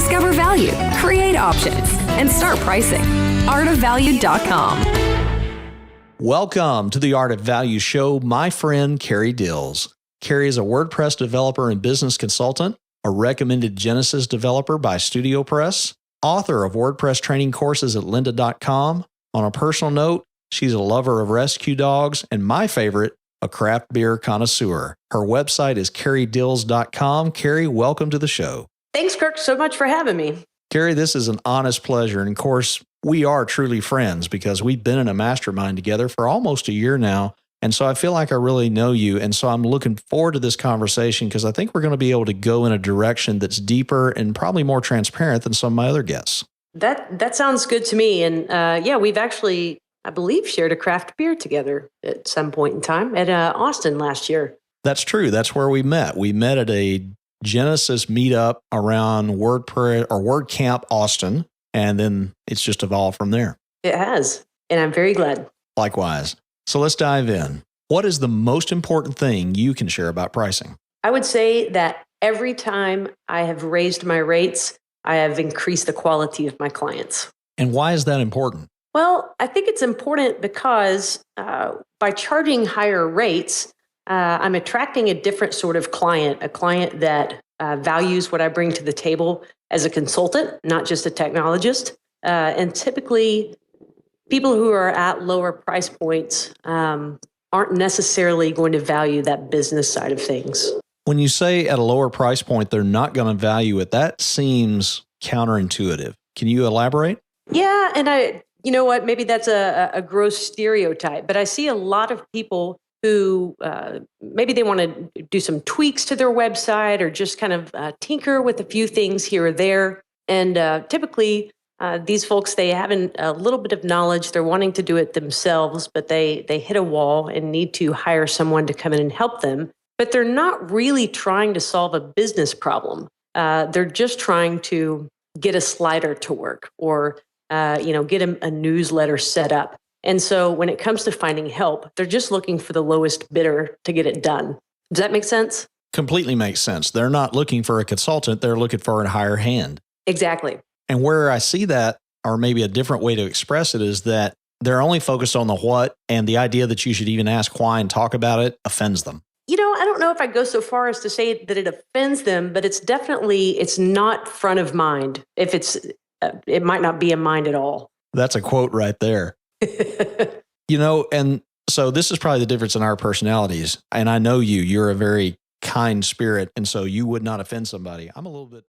Discover value, create options, and start pricing. artofvalue.com. Welcome to the Art of Value Show. My friend, Carrie Dils. Carrie is a WordPress developer and business consultant, a recommended Genesis developer by Studio Press, author of WordPress training courses at lynda.com. On a personal note, she's a lover of rescue dogs, and my favorite, a craft beer connoisseur. Her website is carriedils.com. Carrie, welcome to the show. Thanks, Kirk, so much for having me. Carrie, this is an honest pleasure. And of course, we are truly friends because we've been in a mastermind together for almost a year now. And so I feel like I really know you. And so I'm looking forward to this conversation because I think we're going to be able to go in a direction that's deeper and probably more transparent than some of my other guests. That sounds good to me. And we've actually, I believe, shared a craft beer together at some point in time at Austin last year. That's true. That's where we met. We met at a Genesis meetup around WordPress or WordCamp Austin. And then it's just evolved from there. It has. And I'm very glad. Likewise. So let's dive in. What is the most important thing you can share about pricing? I would say that every time I have raised my rates, I have increased the quality of my clients. And why is that important? Well, I think it's important because by charging higher rates, I'm attracting a different sort of client, a client that values what I bring to the table as a consultant, not just a technologist. And typically, people who are at lower price points aren't necessarily going to value that business side of things. When you say at a lower price point, they're not going to value it, that seems counterintuitive. Can you elaborate? Yeah, and you know what, maybe that's a gross stereotype, but I see a lot of people who maybe they want to do some tweaks to their website or just kind of tinker with a few things here or there. And typically, these folks, they have a little bit of knowledge. They're wanting to do it themselves, but they hit a wall and need to hire someone to come in and help them. But they're not really trying to solve a business problem. They're just trying to get a slider to work or get a newsletter set up. And so when it comes to finding help, they're just looking for the lowest bidder to get it done. Does that make sense? Completely makes sense. They're not looking for a consultant. They're looking for a higher hand. Exactly. And where I see that, or maybe a different way to express it, is that they're only focused on the what, and the idea that you should even ask why and talk about it offends them. I don't know if I go so far as to say that it offends them, but it's not front of mind. If it might not be in mind at all. That's a quote right there. And so this is probably the difference in our personalities. And I know you're a very kind spirit. And so you would not offend somebody. I'm a little bit